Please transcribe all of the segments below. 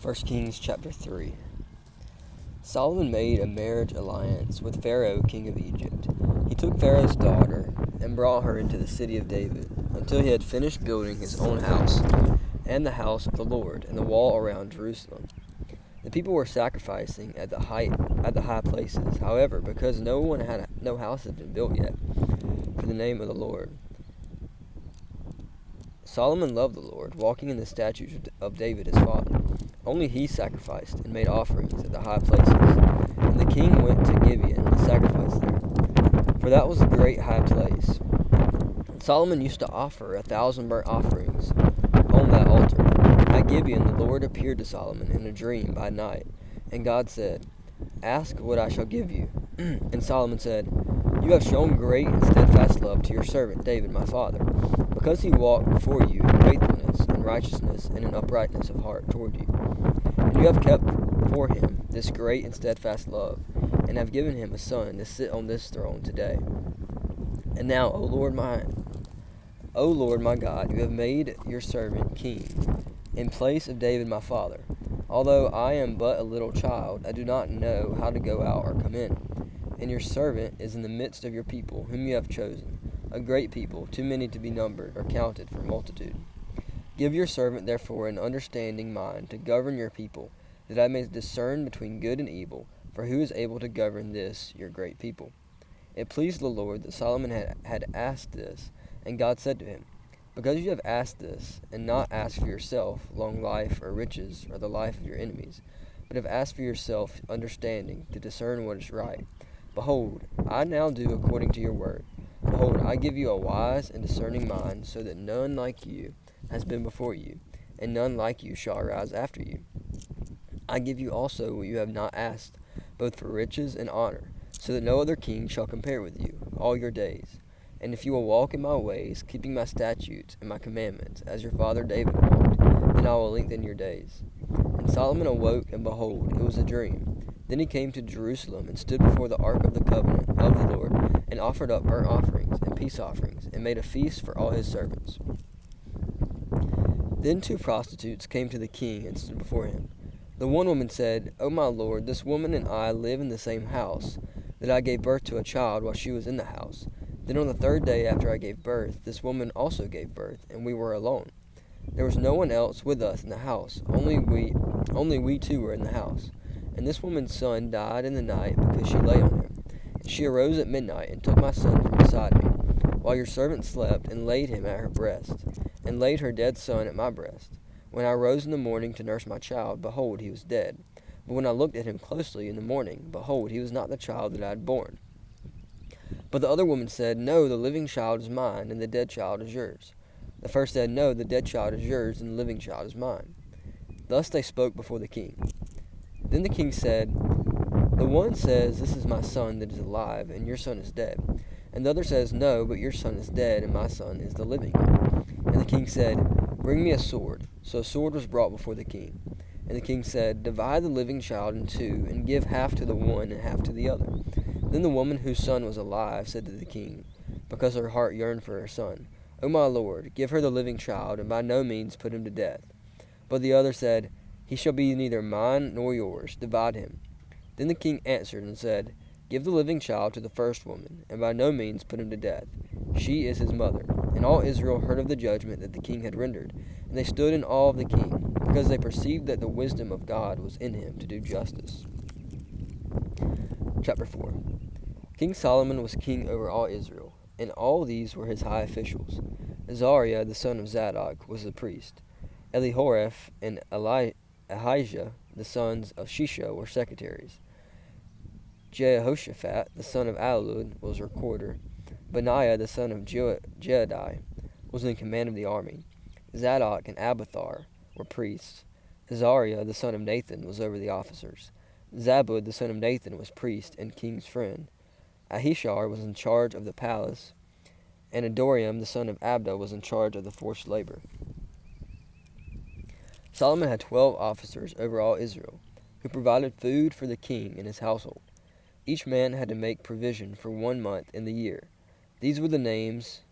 1 Kings chapter 3. Solomon made a marriage alliance with Pharaoh, king of Egypt. He took Pharaoh's daughter and brought her into the city of David until he had finished building his own house and the house of the Lord and the wall around Jerusalem. The people were sacrificing at the high places. However, because no house had been built yet for the name of the Lord, Solomon loved the Lord, walking in the statutes of David his father. Only he sacrificed and made offerings at the high places, and the king went to Gibeon to sacrifice there, for that was a great high place. And Solomon used to offer 1,000 burnt offerings on that altar. At Gibeon the Lord appeared to Solomon in a dream by night, and God said, "Ask what I shall give you." And Solomon said, "You have shown great and steadfast love to your servant David my father, because he walked before you in faithfulness and righteousness and in uprightness of heart toward you. And you have kept for him this great and steadfast love, and have given him a son to sit on this throne today. And now, O Lord my God, you have made your servant king in place of David my father. Although I am but a little child, I do not know how to go out or come in. And your servant is in the midst of your people, whom you have chosen, a great people, too many to be numbered or counted for multitude. Give your servant therefore an understanding mind to govern your people, that I may discern between good and evil, for who is able to govern this your great people?" It pleased the Lord that Solomon had asked this, and God said to him, "Because you have asked this, and not asked for yourself long life or riches or the life of your enemies, but have asked for yourself understanding to discern what is right, behold, I now do according to your word. Behold, I give you a wise and discerning mind, so that none like you has been before you, and none like you shall arise after you. I give you also what you have not asked, both for riches and honor, so that no other king shall compare with you all your days. And if you will walk in my ways, keeping my statutes and my commandments, as your father David walked, then I will lengthen your days." And Solomon awoke, and behold, it was a dream. Then he came to Jerusalem, and stood before the ark of the covenant of the Lord, and offered up burnt offerings and peace offerings, and made a feast for all his servants. Then 2 prostitutes came to the king and stood before him. The one woman said, "O my lord, this woman and I live in the same house, that I gave birth to a child while she was in the house. Then on the 3rd day after I gave birth, this woman also gave birth, and we were alone. There was no one else with us in the house, only we two were in the house. And this woman's son died in the night because she lay on him. And she arose at midnight and took my son from beside me, while your servant slept, and laid him at her breast, and laid her dead son at my breast. When I rose in the morning to nurse my child, behold, he was dead. But when I looked at him closely in the morning, behold, he was not the child that I had borne." But the other woman said, "No, the living child is mine, and the dead child is yours." The first said, "No, the dead child is yours, and the living child is mine." Thus they spoke before the king. Then the king said, "The one says, 'This is my son that is alive, and your son is dead.' And the other says, 'No, but your son is dead, and my son is the living.'" And the king said, "Bring me a sword." So a sword was brought before the king. And the king said, "Divide the living child in two, and give half to the one and half to the other." Then the woman whose son was alive said to the king, because her heart yearned for her son, "O my lord, give her the living child, and by no means put him to death." But the other said, "He shall be neither mine nor yours. Divide him." Then the king answered and said, "Give the living child to the first woman, and by no means put him to death. She is his mother." And all Israel heard of the judgment that the king had rendered, and they stood in awe of the king, because they perceived that the wisdom of God was in him to do justice. Chapter 4. King Solomon was king over all Israel, and all these were his high officials. Azariah the son of Zadok was the priest. Elihoreph and Ahijah the sons of Shisha were secretaries. Jehoshaphat the son of Ahilud was recorder. Benaiah the son of Jehoiada was in command of the army. Zadok and Abiathar were priests. Azariah the son of Nathan was over the officers. Zabud the son of Nathan was priest and king's friend. Ahishar was in charge of the palace, and Adoriam the son of Abda was in charge of the forced labor. Solomon had 12 officers over all Israel, who provided food for the king and his household. Each man had to make provision for 1 month in the year. These were their names: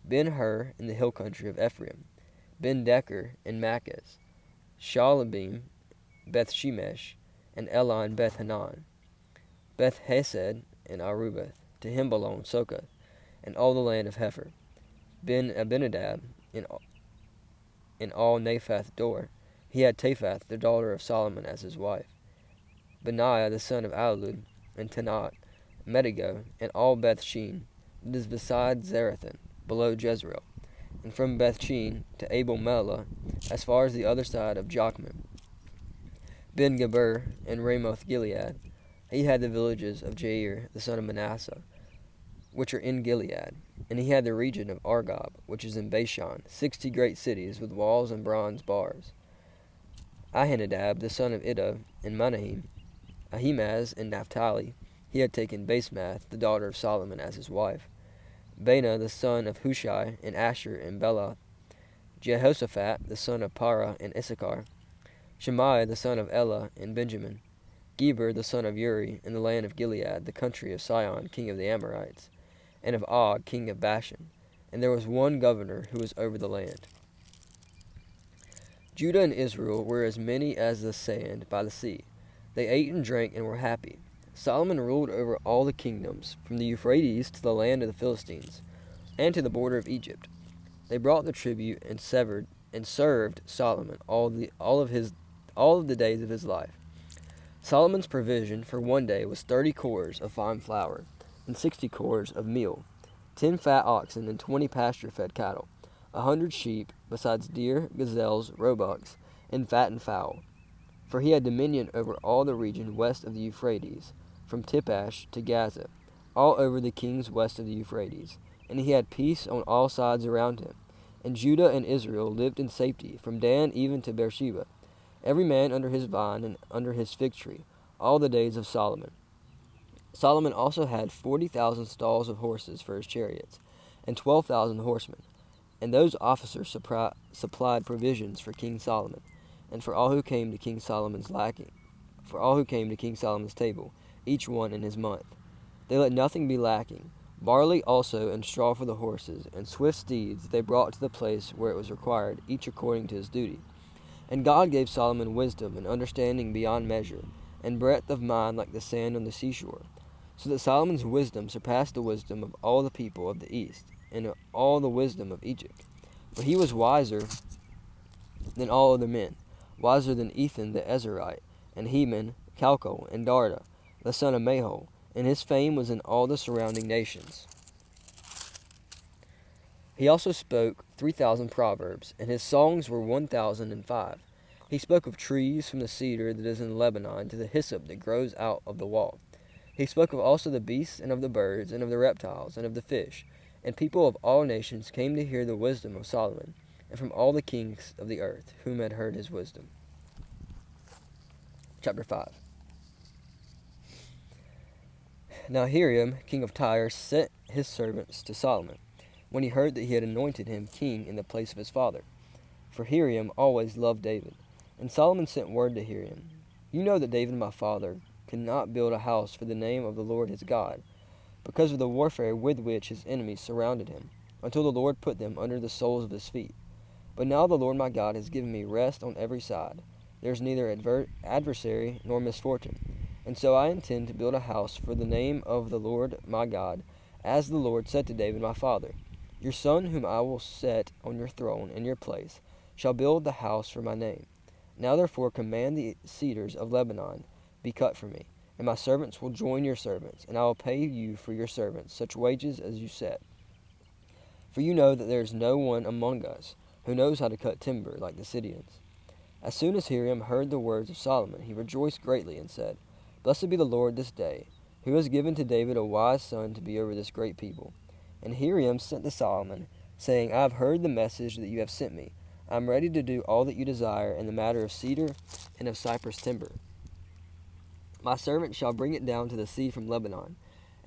Ben-Hur in the hill country of Ephraim, Ben-Decker in Machaz, Shaalbim, Beth Shemesh, and Elon Beth Hanan, Beth Hesed, and Arubah. To him belonged Sokoth, and all the land of Hepher. Ben Abinadab, in all Naphath Dor. He had Taphath, the daughter of Solomon, as his wife. Benaiah, the son of Ahilud, and Tanat, Medigo, and all Beth Shean, that is beside Zarethan, below Jezreel, and from Beth Shean to Abel Meholah, as far as the other side of Jokman. Ben Geber, and Ramoth Gilead. He had the villages of Jair, the son of Manasseh, which are in Gilead, and he had the region of Argob, which is in Bashan, 60 great cities with walls and bronze bars. Ahinadab, the son of Iddo, in Manahem, Ahimaaz in Naphtali. He had taken Basemath, the daughter of Solomon, as his wife. Baana, the son of Hushai, in Asher and Belath. Jehoshaphat, the son of Parah, in Issachar. Shemaiah, the son of Elah, in Benjamin. Geber, the son of Uri, in the land of Gilead, the country of Sihon, king of the Amorites, and of Og, king of Bashan. And there was one governor who was over the land. Judah and Israel were as many as the sand by the sea. They ate and drank and were happy. Solomon ruled over all the kingdoms, from the Euphrates to the land of the Philistines, and to the border of Egypt. They brought the tribute and served Solomon all of the days of his life. Solomon's provision for one day was 30 cors of fine flour, and 60 cors of meal, 10 fat oxen, and 20 pasture-fed cattle, 100 sheep, besides deer, gazelles, roebucks, and fattened fowl. For he had dominion over all the region west of the Euphrates, from Tippash to Gaza, all over the kings west of the Euphrates. And he had peace on all sides around him. And Judah and Israel lived in safety, from Dan even to Beersheba, every man under his vine and under his fig tree, all the days of Solomon. Solomon also had 40,000 stalls of horses for his chariots, and 12,000 horsemen. And those officers supplied provisions for King Solomon, and for all who came to King Solomon's table, each one in his month. They let nothing be lacking, barley also and straw for the horses, and swift steeds they brought to the place where it was required, each according to his duty. And God gave Solomon wisdom and understanding beyond measure, and breadth of mind like the sand on the seashore, so that Solomon's wisdom surpassed the wisdom of all the people of the east, and all the wisdom of Egypt. For he was wiser than all other men, wiser than Ethan the Ezrahite, and Heman, Calcol, and Darda, the son of Mahol, and his fame was in all the surrounding nations. He also spoke 3,000 proverbs, and his songs were 1,005. He spoke of trees, from the cedar that is in Lebanon to the hyssop that grows out of the wall. He spoke of also the beasts, and of the birds, and of the reptiles, and of the fish. And people of all nations came to hear the wisdom of Solomon, and from all the kings of the earth, whom had heard his wisdom. Chapter 5. Now Hiram, king of Tyre, sent his servants to Solomon, when he heard that he had anointed him king in the place of his father. For Hiram always loved David. And Solomon sent word to Hiram, You know that David my father could not build a house for the name of the Lord his God, because of the warfare with which his enemies surrounded him, until the Lord put them under the soles of his feet. But now the Lord my God has given me rest on every side. There is neither adversary nor misfortune. And so I intend to build a house for the name of the Lord my God, as the Lord said to David my father, Your son whom I will set on your throne in your place shall build the house for my name. Now therefore command the cedars of Lebanon be cut for me, and my servants will join your servants, and I will pay you for your servants such wages as you set. For you know that there is no one among us who knows how to cut timber like the Sidonians. As soon as Hiram heard the words of Solomon, he rejoiced greatly and said, Blessed be the Lord this day, who has given to David a wise son to be over this great people. And Hiram sent to Solomon, saying, I have heard the message that you have sent me. I am ready to do all that you desire in the matter of cedar and of cypress timber. My servant shall bring it down to the sea from Lebanon,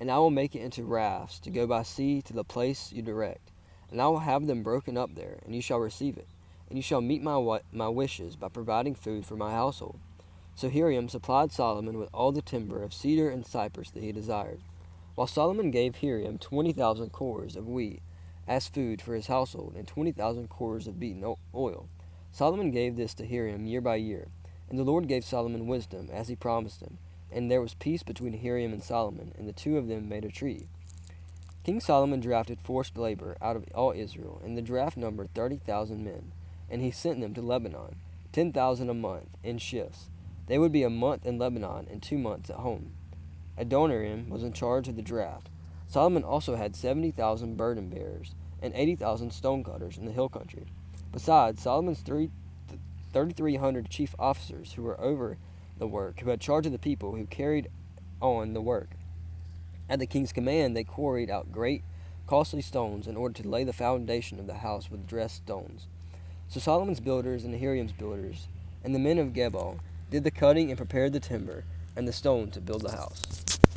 and I will make it into rafts to go by sea to the place you direct. And I will have them broken up there, and you shall receive it. And you shall meet my wishes by providing food for my household. So Hiram supplied Solomon with all the timber of cedar and cypress that he desired, while Solomon gave Hiram 20,000 cors of wheat as food for his household, and 20,000 cors of beaten oil. Solomon gave this to Hiram year by year, and the Lord gave Solomon wisdom, as he promised him, and there was peace between Hiram and Solomon, and the two of them made a treaty. King Solomon drafted forced labor out of all Israel, and the draft numbered 30,000 men, and he sent them to Lebanon, 10,000 a month, in shifts. They would be a month in Lebanon and 2 months at home. Adoniram was in charge of the draft. Solomon also had 70,000 burden bearers and 80,000 stonecutters in the hill country. Besides, Solomon's 3,300 chief officers who were over the work, who had charge of the people who carried on the work. At the king's command, they quarried out great, costly stones in order to lay the foundation of the house with dressed stones. So Solomon's builders and Hiram's builders and the men of Gebal did the cutting and prepared the timber and the stone to build the house.